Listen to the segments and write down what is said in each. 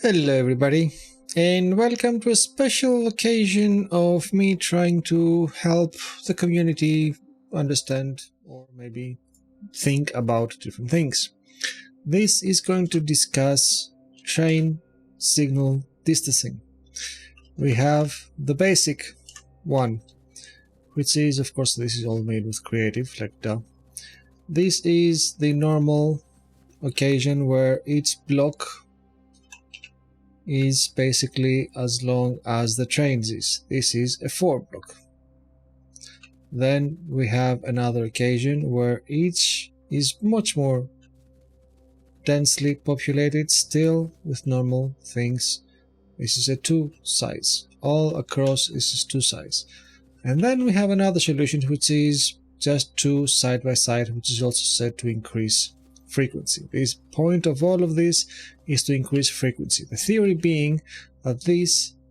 Hello everybody, and welcome to a special occasion of me trying to help the community understand or maybe think about different things. This is going to discuss train signal distancing. We have the basic one, which is, of course, this is all made with creative, like duh. This is the normal occasion where each block is basically as long as the trains is. This is a 4 block. Then we have another occasion where each is much more densely populated, still with normal things. This is a 2 size. All across this is 2 sides. And then we have another solution which is just 2 side by side, which is also said to increase frequency. The point of all of this is to increase frequency. The theory being that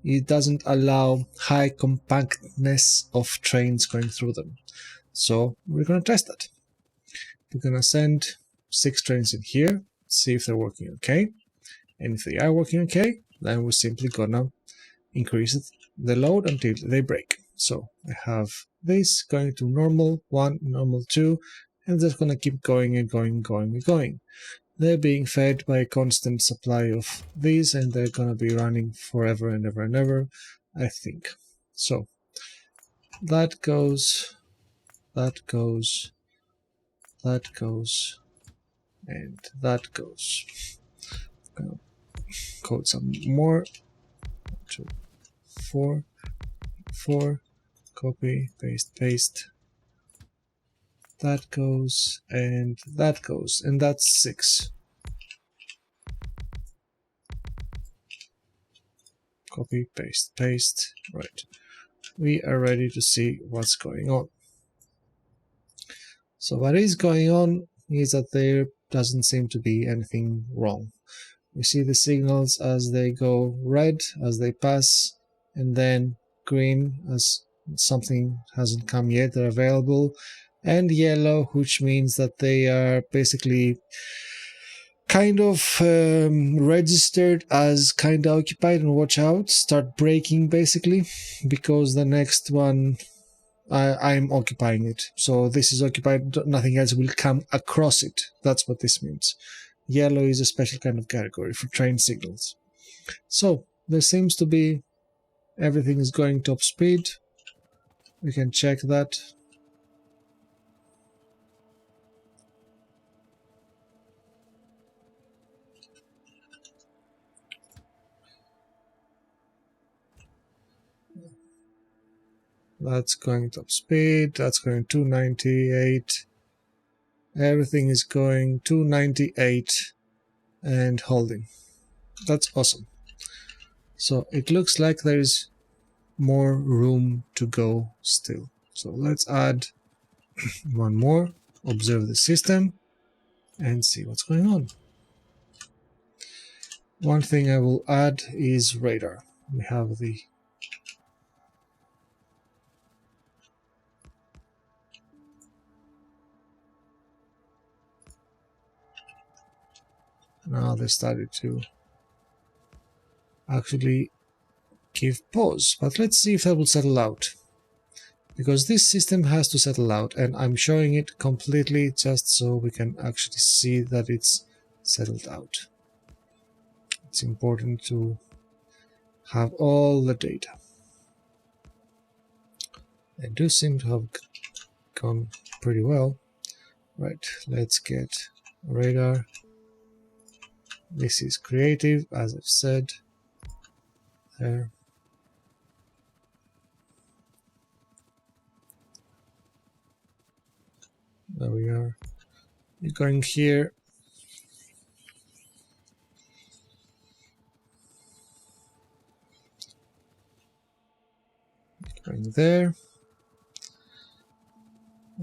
it doesn't allow high compactness of trains going through them. So we're going to test that. We're going to send 6 trains in here, see if they're working okay. And if they are working okay, then we're simply going to increase the load until they break. So I have this going to normal 1, normal 2, and that's going to keep going and going. They're being fed by a constant supply of these, and they're going to be running forever and ever and ever, I think. So that goes, that goes, that goes, and that goes. I'm going to code some more. 2, 4, 4, copy, paste. That goes, and that's 6. Copy, paste. Right. We are ready to see what's going on. So what is going on is that there doesn't seem to be anything wrong. We see the signals as they go red as they pass, and then green as something hasn't come yet, they're available, and yellow, which means that they are basically kind of registered as kind of occupied, and watch out, start breaking basically, because the next one I'm occupying it. So this is occupied, nothing else will come across it. That's what this means. Yellow is a special kind of category for train signals. So there seems to be everything is going top speed. We can check that. That's going top speed. That's going 298. Everything is going 298 and holding. That's awesome. So it looks like there's more room to go still. So let's add one more, observe the system, and see what's going on. One thing I will add is radar. We have the now they started to actually give pause, but let's see if that will settle out, because this system has to settle out, and I'm showing it completely just so we can actually see that it's settled out. It's important to have all the data. They do seem to have gone pretty well. Right, let's get radar. This is creative, as I've said. There. There we are. You're going here. Going there.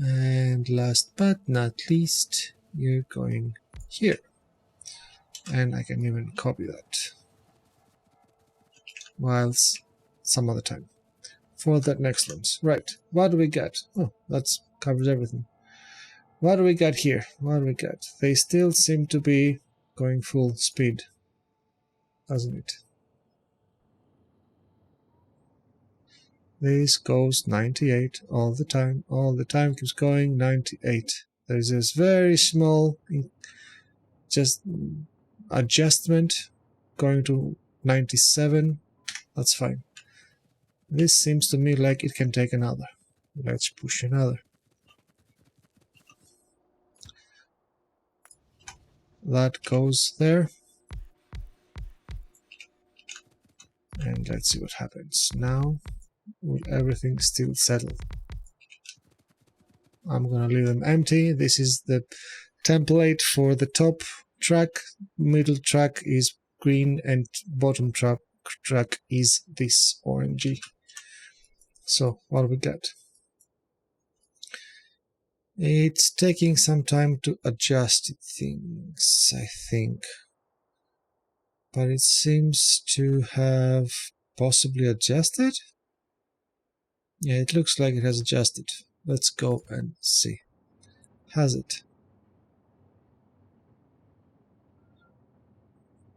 And last but not least, you're going here. And I can even copy that whilst some other time for that next ones. Right, what do we get? Oh, that covers everything. What do we got here? What do we got? They still seem to be going full speed. hasn't it? This goes 98 all the time keeps going 98. There's this very small just adjustment going to 97. That's fine. This seems to me like it can take another. Let's push another. That goes there. And let's see what happens. Now, will everything still settle? I'm gonna leave them empty. This is the template for the top track. Middle track is green and bottom track is this orangey. So what do we get? It's taking some time to adjust things, I think. But it seems to have possibly adjusted. Yeah, it looks like it has adjusted. Let's go and see. Has it?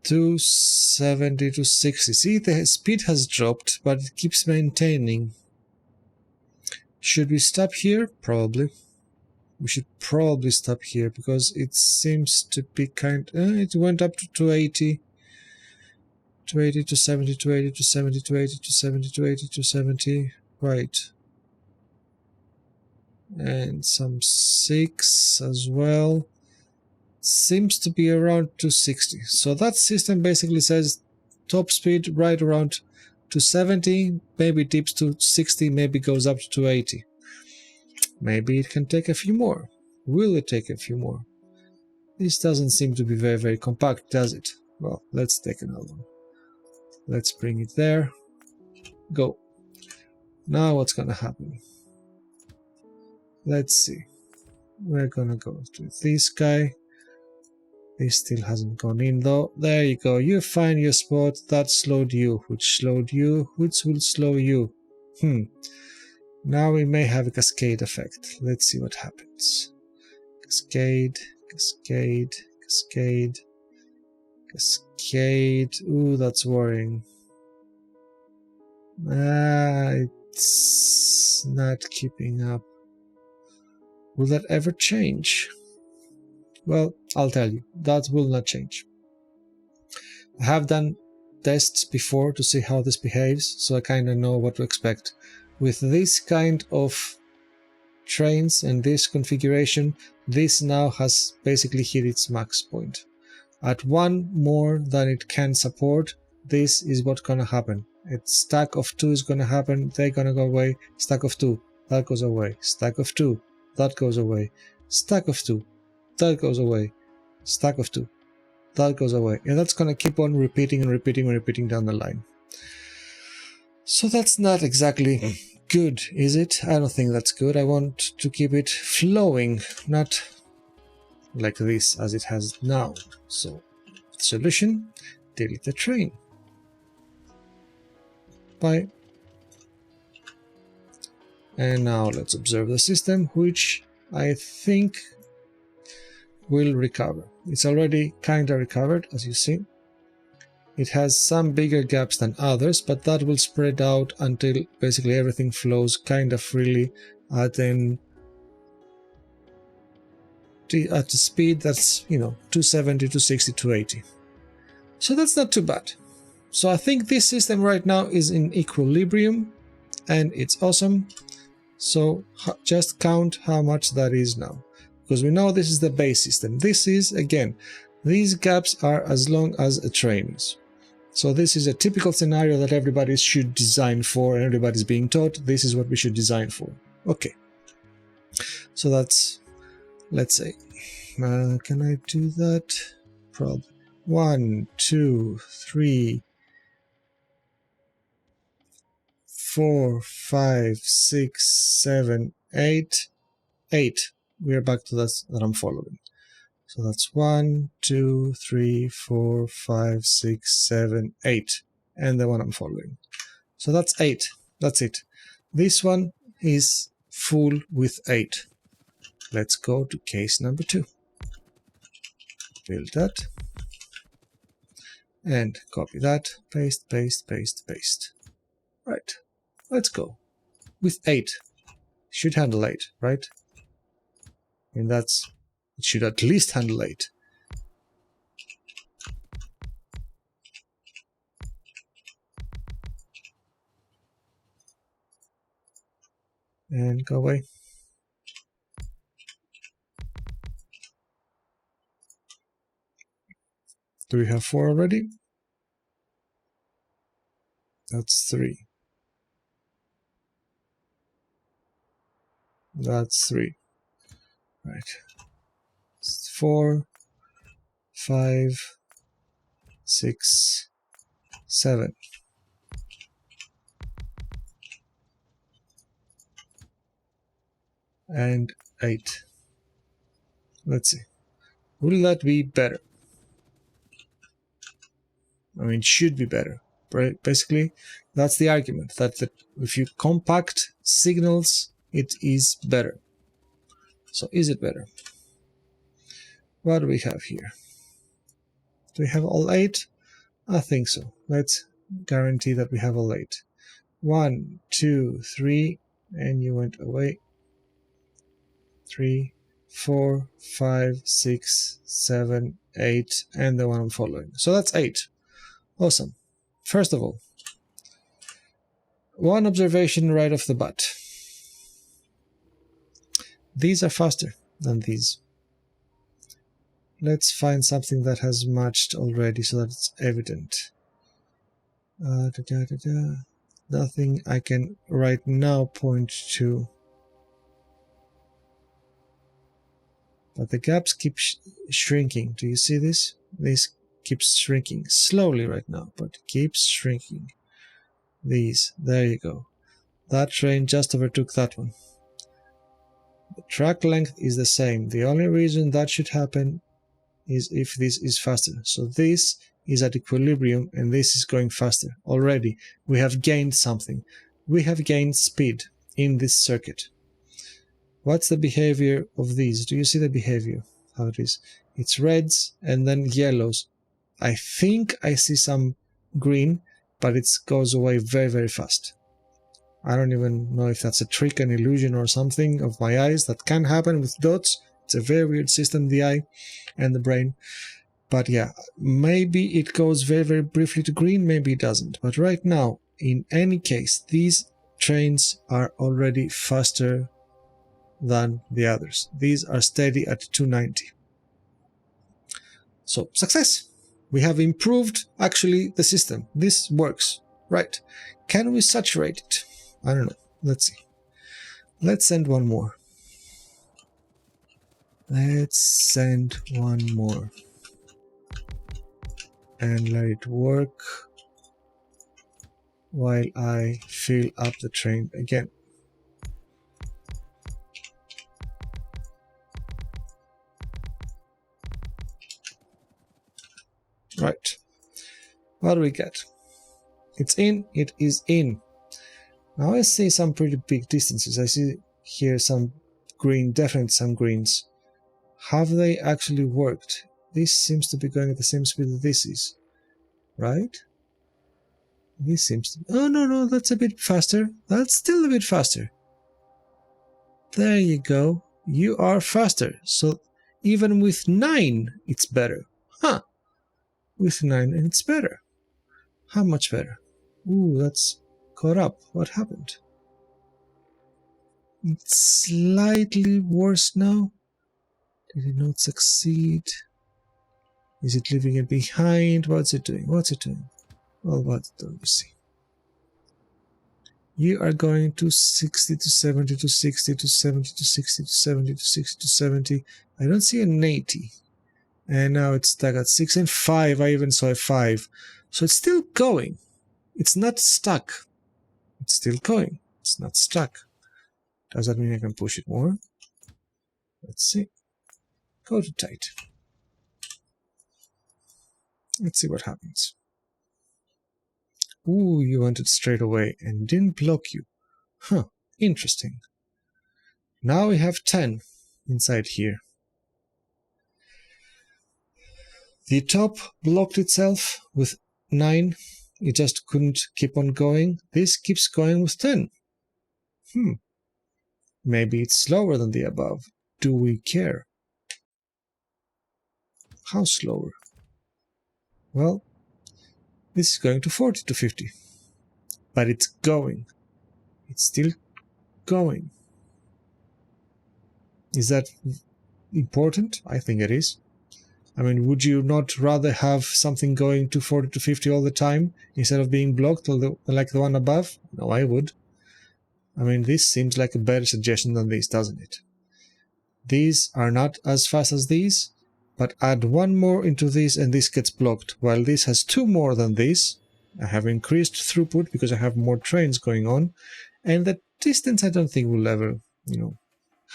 270 to 60. See, the speed has dropped, but it keeps maintaining. Should we stop here? Probably. We should probably stop here because it seems to be it went up to 280. 280 to 70, 280 to 70, 280 to 70, 280 to 70. Right. And some 6 as well. Seems to be around 260. So that system basically says top speed right around 270, maybe dips to 60, maybe goes up to 280. Maybe it can take a few more. Will it take a few more? This doesn't seem to be very, very compact, does it? Well, let's take another one. Let's bring it there. Go. Now what's gonna happen? Let's see. We're gonna go to this guy. This still hasn't gone in though. There you go. You find your spot. That slowed you. Which slowed you. Which will slow you. Now we may have a cascade effect. Let's see what happens. Cascade, cascade, cascade, cascade. Ooh, that's worrying. It's not keeping up. Will that ever change? Well, I'll tell you, that will not change. I have done tests before to see how this behaves, so I kind of know what to expect. With this kind of trains and this configuration, this now has basically hit its max point. At one more than it can support, this is what's gonna happen. A stack of 2 is gonna happen, they're gonna go away, stack of 2, that goes away, stack of 2, that goes away, stack of 2, that goes away, stack of 2, that goes away, and that's gonna keep on repeating and repeating and repeating down the line. So that's not exactly good, is it? I don't think that's good. I want to keep it flowing, not like this as it has now. So, solution, delete the train. Bye. And now let's observe the system, which I think will recover. It's already kinda recovered, as you see. It has some bigger gaps than others, but that will spread out until basically everything flows kind of freely at a speed that's, 270, 260, 280. So that's not too bad. So I think this system right now is in equilibrium and it's awesome. So just count how much that is now, because we know this is the base system. This is, again, these gaps are as long as a train is. So this is a typical scenario that everybody should design for, and everybody's being taught this is what we should design for. Okay. So that's, let's say, can I do that? Probably. 1, 2, 3, 4, 5, 6, 7, 8. 8. We're back to that I'm following. So that's 1, 2, 3, 4, 5, 6, 7, 8. And the one I'm following. So that's 8. That's it. This one is full with 8. Let's go to case number 2. Build that. and copy that, paste, paste, paste, paste. Right, let's go. With 8, should handle 8, right? And it should at least handle 8. And go away. Do we have 4 already? That's 3. That's 3. Right. 4, 5, 6, 7. And 8. Let's see. Will that be better? I mean, it should be better. Right? Basically, that's the argument, that if you compact signals, it is better. So is it better? What do we have here? Do we have all 8? I think so. Let's guarantee that we have all 8. 1, 2, 3, and you went away. 3, 4, 5, 6, 7, 8, and the one I'm following. So that's 8. Awesome. First of all, one observation right off the bat. These are faster than these. Let's find something that has matched already so that it's evident. Nothing I can right now point to. But the gaps keep shrinking. Do you see this? This keeps shrinking slowly right now, but keeps shrinking. These, there you go. That train just overtook that one. The track length is the same. The only reason that should happen is if this is faster. So this is at equilibrium and this is going faster. Already we have gained something. We have gained speed in this circuit. What's the behavior of these? Do you see the behavior? How it is? It's reds and then yellows. I think I see some green, but it goes away very, very fast. I don't even know if that's a trick, an illusion or something of my eyes. That can happen with dots. It's a very weird system, the eye and the brain. But yeah, maybe it goes very, very briefly to green, maybe it doesn't. But right now, in any case, these trains are already faster than the others. These are steady at 290. So, success! We have improved, actually, the system. This works. Right. Can we saturate it? I don't know. Let's see. Let's send one more. Let's send one more. And let it work while I fill up the train again. Right. What do we get? It's in. It is in. Now I see some pretty big distances. I see here some green, definitely some greens. Have they actually worked? This seems to be going at the same speed that this is. Right? This seems to be... Oh, no, that's a bit faster. That's still a bit faster. There you go. You are faster. So even with 9, it's better. Huh. With 9, it's better. How much better? Ooh, that's caught up. What happened? It's slightly worse now. Did it not succeed? Is it leaving it behind? What's it doing? What's it doing? Well, what do you see? You are going to 60 to 70 to 60 to 70 to 60 to 70 to 60 to 70. I don't see an 80. And now it's stuck at 6 and 5. I even saw a 5. So it's still going. It's not stuck. It's still going. It's not stuck. Does that mean I can push it more? Let's see. Go to tight. Let's see what happens. Ooh, you went it straight away and didn't block you. Huh, interesting. Now we have 10 inside here. The top blocked itself with 9. It just couldn't keep on going. This keeps going with 10. Maybe it's slower than the above. Do we care? How slower? Well, this is going to 40 to 50. But it's going. It's still going. Is that important? I think it is. I mean, would you not rather have something going to 40 to 50 all the time instead of being blocked like the one above? No, I would. I mean, this seems like a better suggestion than this, doesn't it? These are not as fast as these, but add one more into this and this gets blocked, while this has 2 more than this. I have increased throughput because I have more trains going on, and the distance I don't think will ever,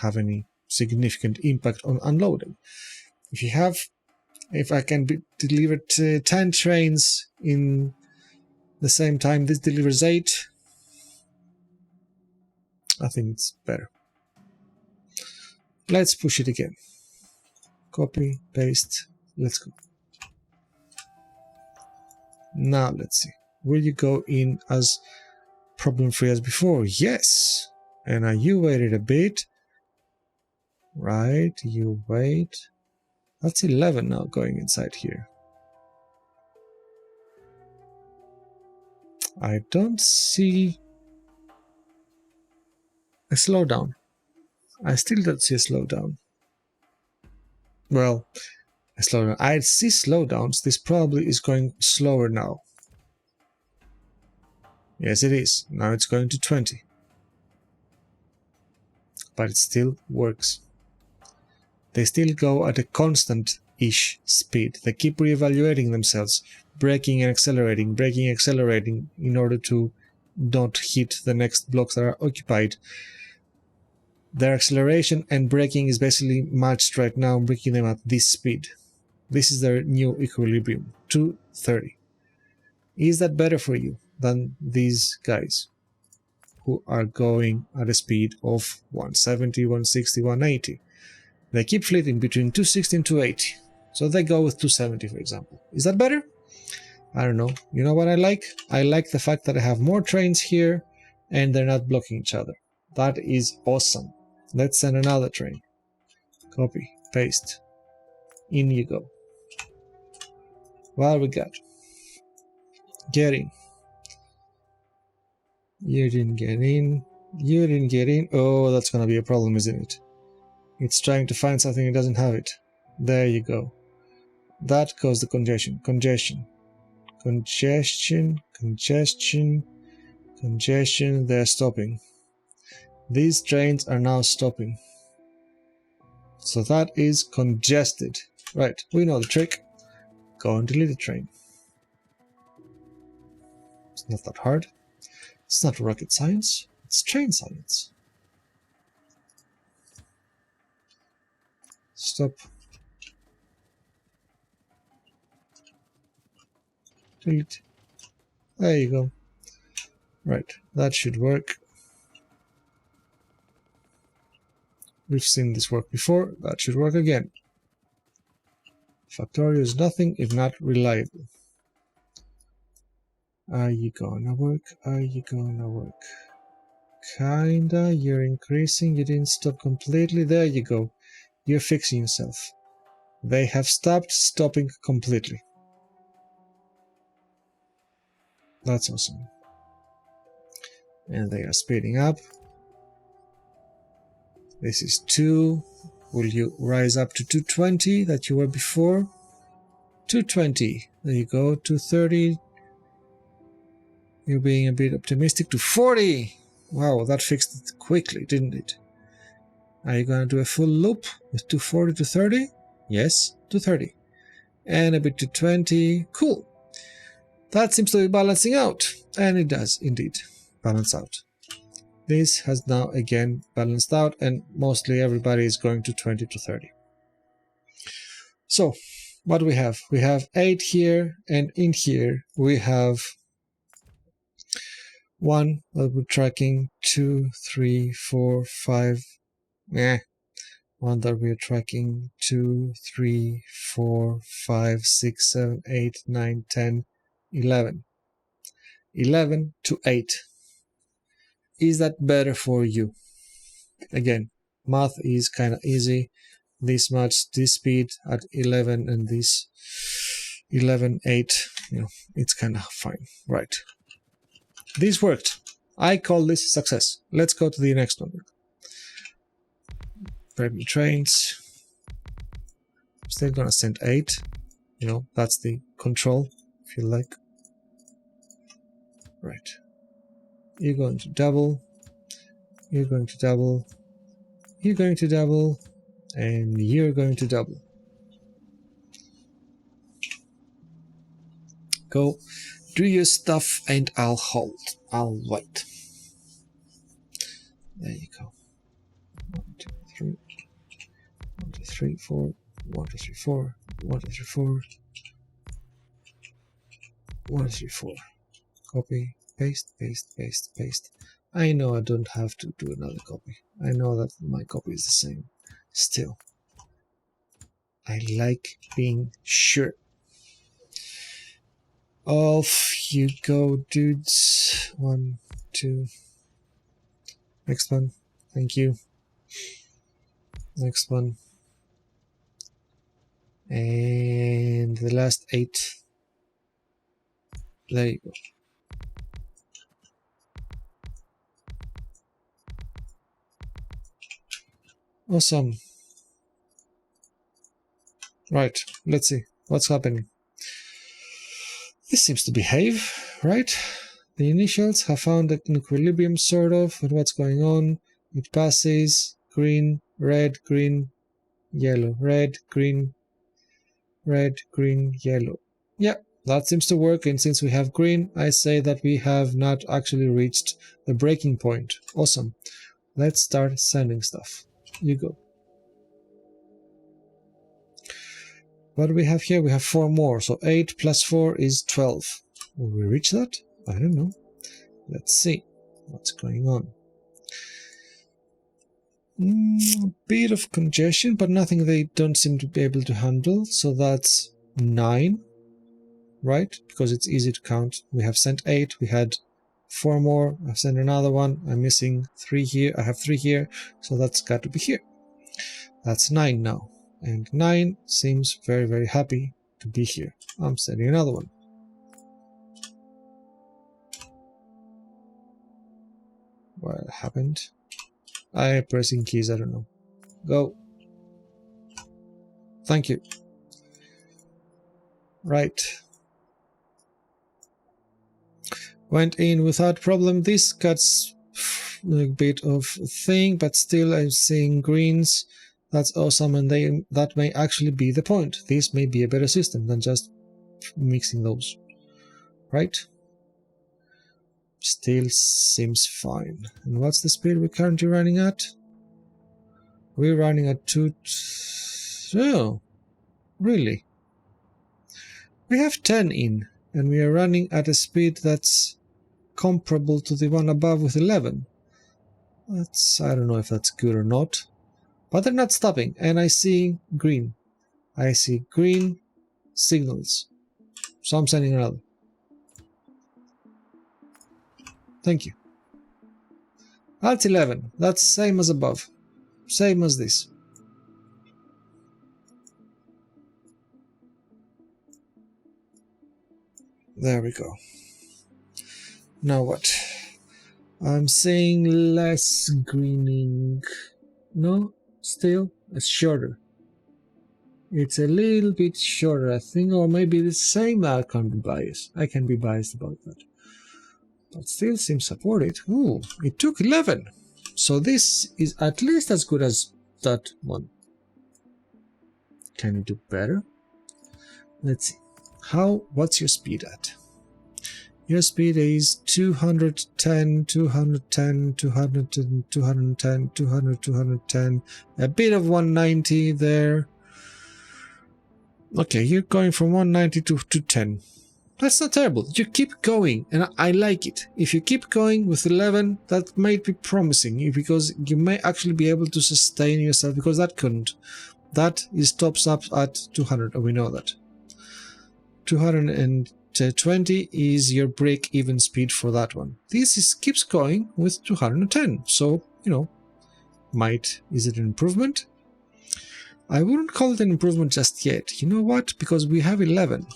have any significant impact on unloading. If I can deliver 10 trains in the same time this delivers 8, I think it's better. Let's push it again. Copy, paste, let's go. Now let's see. Will you go in as problem-free as before? Yes! And you waited a bit. Right, you wait. That's 11 now going inside here. I don't see a slowdown. I still don't see a slowdown. Well, a slowdown. I see slowdowns. This probably is going slower now. Yes, it is. Now it's going to 20. But it still works. They still go at a constant-ish speed. They keep reevaluating themselves, braking and accelerating in order to not hit the next blocks that are occupied. Their acceleration and braking is basically matched right now, bringing them at this speed. This is their new equilibrium, 230. Is that better for you than these guys who are going at a speed of 170, 160, 180? They keep flitting between 260 and 280. So they go with 270, for example. Is that better? I don't know. You know what I like? I like the fact that I have more trains here and they're not blocking each other. That is awesome. Let's send another train. Copy, paste. In you go. What we got? Get in. You didn't get in. You didn't get in. Oh, that's gonna be a problem, isn't it? It's trying to find something it doesn't have it. There you go. That caused the congestion. Congestion. They're stopping. These trains are now stopping. So that is congested. Right, we know the trick. Go and delete the train. It's not that hard. It's not rocket science. It's train science. Stop. Delete. There you go. Right, that should work. We've seen this work before. That should work again. Factorio is nothing if not reliable. Are you gonna work? Are you gonna work? Kinda. You're increasing. You didn't stop completely. There you go. You're fixing yourself. They have stopped stopping completely. That's awesome. And they are speeding up. This is 2. Will you rise up to 220 that you were before? 220. There you go. 230. You're being a bit optimistic. To 40. Wow, that fixed it quickly, didn't it? Are you going to do a full loop with 240 to 30? Yes, 230. And a bit to 20. Cool. That seems to be balancing out. And it does indeed balance out. This has now again balanced out, and mostly everybody is going to 20 to 30. So, what do we have? We have 8 here, and in here we have 1 that we're tracking, 2, 3, 4, 5. one that we are tracking, 2, 3, 4, 5, 6, 7, 8, 9, 10, 11. 11 to 8. Is that better for you? Again, math is kind of easy. This much, this speed at 11 and this 11, 8, it's kind of fine, right? This worked. I call this success. Let's go to the next one. Preview trains. I'm still gonna send 8. That's the control, if you like. Right. You're going to double. You're going to double. You're going to double. And you're going to double. Go. Do your stuff and I'll hold. I'll wait. There you go. 1, 2, 3. 1, 2, 3, 4. 1, 2, 3, 4. 1, 2, 3, 4. 1, 2, 3, 4. Copy. Paste, paste, paste, paste. I know I don't have to do another copy. I know that my copy is the same. Still, I like being sure. Off you go, dudes. 1, 2. Next one. Thank you. Next one. And the last 8. There you go. Awesome. Right, let's see what's happening. This seems to behave, right? The initials have found an equilibrium, sort of, and what's going on. It passes green, red, green, yellow, red, green, yellow. Yeah, that seems to work, and since we have green, I say that we have not actually reached the breaking point. Awesome. Let's start sending stuff. You go. What do we have here? We have 4 more, so 8 plus 4 is 12. Will we reach that? I don't know. Let's see what's going on. A bit of congestion, but nothing they don't seem to be able to handle, so that's 9, right? Because it's easy to count. We have sent 8, we had 4 more, I've sent another one, I'm missing 3 here, I have 3 here, so that's got to be here. That's 9 now. And 9 seems very, very happy to be here. I'm sending another one. What happened? I'm pressing keys, I don't know. Go. Thank you. Right. Went in without problem. This cuts a bit of thing, but still I'm seeing greens. That's awesome, and that may actually be the point. This may be a better system than just mixing those, right? Still seems fine. And what's the speed we're currently running at? We're running at 2... Oh, really? We have 10 in, and we are running at a speed that's comparable to the one above with 11. I don't know if that's good or not. But they're not stopping, and I see green. I see green signals. So I'm sending another. Thank you. That's 11. That's same as above. Same as this. There we go. Now what? I'm seeing less greening. No? Still, it's shorter. It's a little bit shorter, I think, or maybe the same. I can't be biased. I can be biased about that. But still seems supported. Ooh, it took 11. So this is at least as good as that one. Can you do better? Let's see. What's your speed at? Your speed is 210, 210, 210, 210, 200, 210, a bit of 190 there. Okay, you're going from 190 to 210. That's not terrible. You keep going, and I like it. If you keep going with 11, that might be promising, because you may actually be able to sustain yourself, because that couldn't. That is tops up at 200, we know that. 220 is your break-even speed for that one. This keeps going with 210, so, you know, is it an improvement? I wouldn't call it an improvement just yet. You know what? Because we have 11.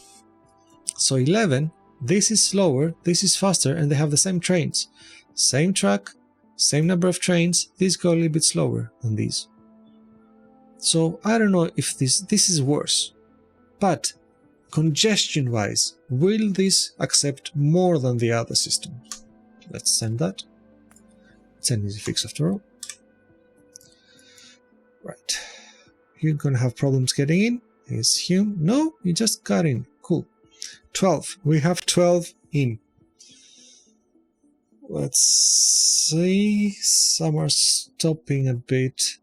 So 11, this is slower, this is faster, and they have the same trains. Same track, same number of trains, these go a little bit slower than these. So I don't know if this is worse. But congestion-wise, will this accept more than the other system? Let's send that. It's an easy fix after all. Right. You're gonna have problems getting in. Assume. No, you just got in. Cool. 12. We have 12 in. Let's see. Some are stopping a bit.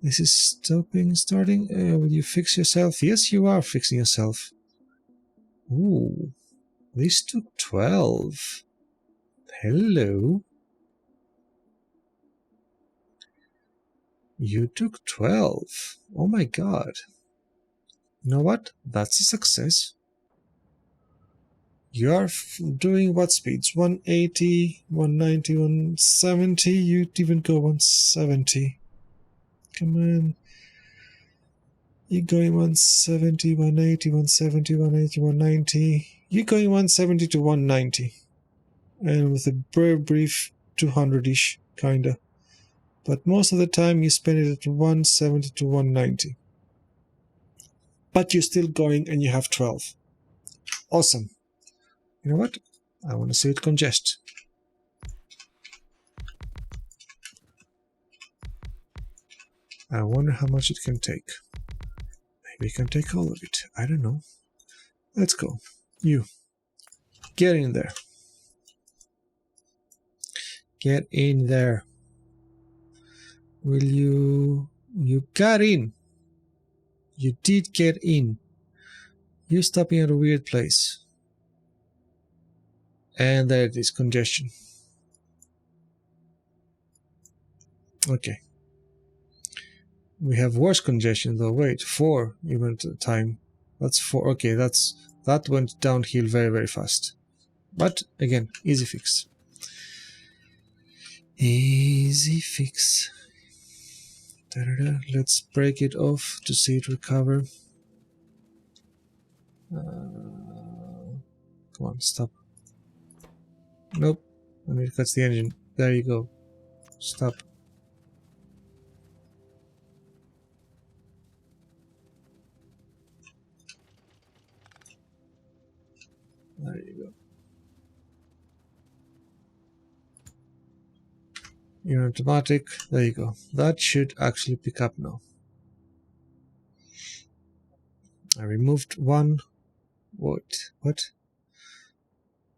This is starting. Will you fix yourself? Yes, you are fixing yourself. Ooh. This took 12. Hello. You took 12. Oh my god. You know what? That's a success. You are doing what speeds? 180, 190, 170. You'd even go 170. Come on. You're going 170, 180, 170, 180, 190. You're going 170 to 190. And with a very brief 200-ish, kinda. But most of the time you spend it at 170 to 190. But you're still going and you have 12. Awesome. You know what? I want to see it congest. I wonder how much it can take. Maybe it can take all of it. I don't know. Let's go. You. Get in there. Get in there. Will you... You got in. You did get in. You're stopping at a weird place. And there it is, congestion. Okay. We have worse congestion though. Wait, 4 even at a time. That's 4. Okay, that went downhill very, very fast. But again, easy fix. Easy fix. Da-da-da. Let's break it off to see it recover. Come on, stop. Nope. I need to catch the engine. There you go. Stop. There you go. You're automatic. There you go. That should actually pick up now. I removed one. What?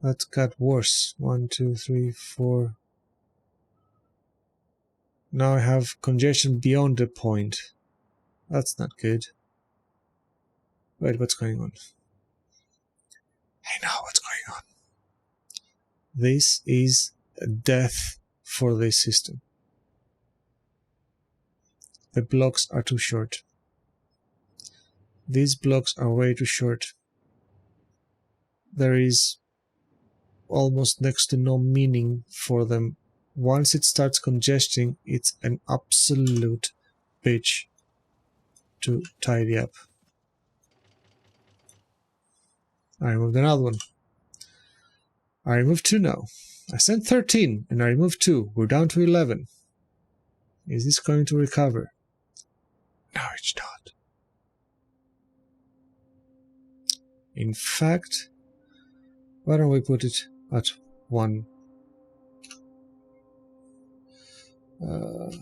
That got worse. 1, 2, 3, 4. Now I have congestion beyond the point. That's not good. Wait, what's going on? I know what's going on. This is a death for this system. The blocks are too short. These blocks are way too short. There is almost next to no meaning for them. Once it starts congesting, it's an absolute bitch to tidy up. I removed another one. I removed 2 now. I sent 13 and I removed 2. We're down to 11. Is this going to recover? No, it's not. In fact, why don't we put it at 1?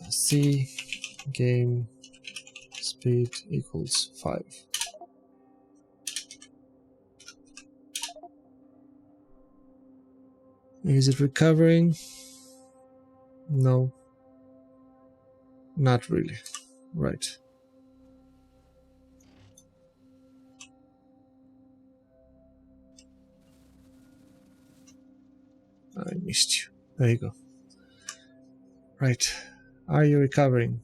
C game speed equals 5. Is it recovering? No. Not really. Right. I missed you. There you go. Right. Are you recovering?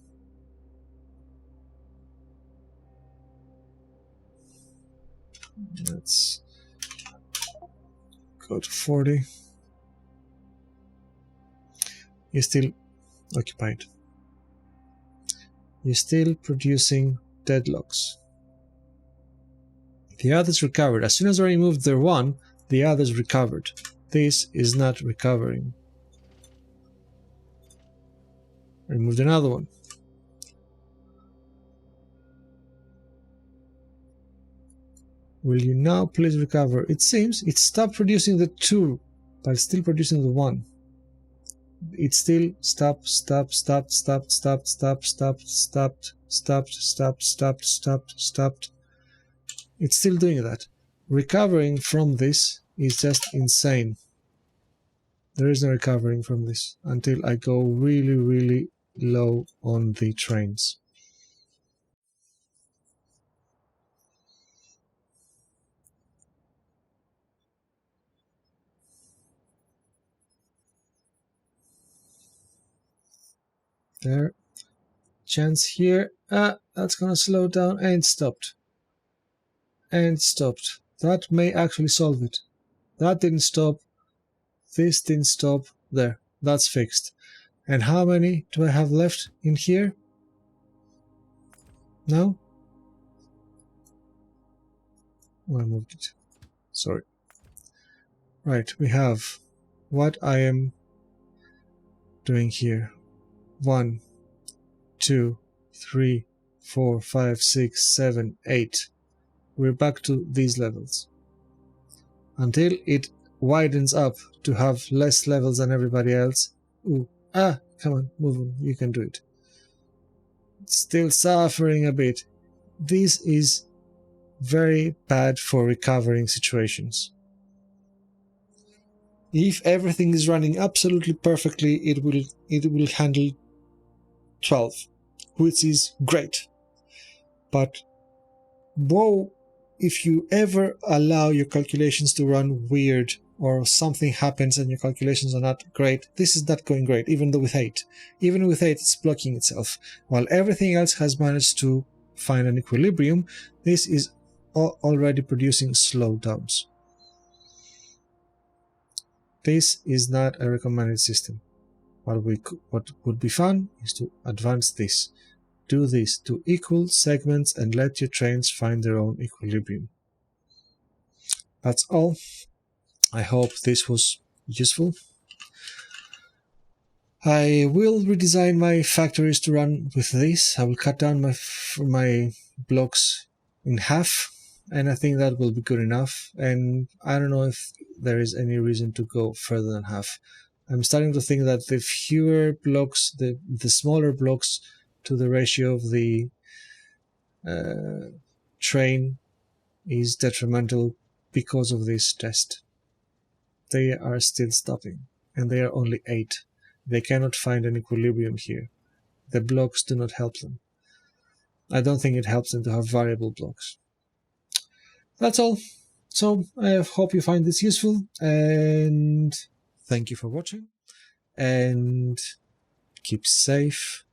Let's go to 40. You're still occupied. You're still producing deadlocks. The others recovered. As soon as I removed their one, the others recovered. This is not recovering. Removed another one. Will you now please recover? It seems it stopped producing the 2, but it's still producing the 1. It's still stopped. It's still doing that. Recovering from this is just insane. There is no recovering from this until I go really, really low on the trains. There. Chance here. That's gonna slow down and stopped. And stopped. That may actually solve it. That didn't stop. This didn't stop. There. That's fixed. And how many do I have left in here? No? Oh, I moved it. Sorry. Right, we have what I am doing here. 1, 2, 3, 4, 5, 6, 7, 8. We're back to these levels. Until it widens up to have less levels than everybody else. Ooh. Come on, move on. You can do it. It's still suffering a bit. This is very bad for recovering situations. If everything is running absolutely perfectly, it will handle 12, which is great. But whoa, if you ever allow your calculations to run weird or something happens and your calculations are not great, this is not going great, even though with 8. Even with 8, it's blocking itself. While everything else has managed to find an equilibrium, this is already producing slowdowns. This is not a recommended system. What would be fun is to advance this. Do this to equal segments and let your trains find their own equilibrium. That's all. I hope this was useful. I will redesign my factories to run with this. I will cut down my blocks in half, and I think that will be good enough. And I don't know if there is any reason to go further than half. I'm starting to think that the fewer blocks, the smaller blocks to the ratio of the train is detrimental because of this test. They are still stopping, and they are only 8. They cannot find an equilibrium here. The blocks do not help them. I don't think it helps them to have variable blocks. That's all. So I hope you find this useful, and thank you for watching, and keep safe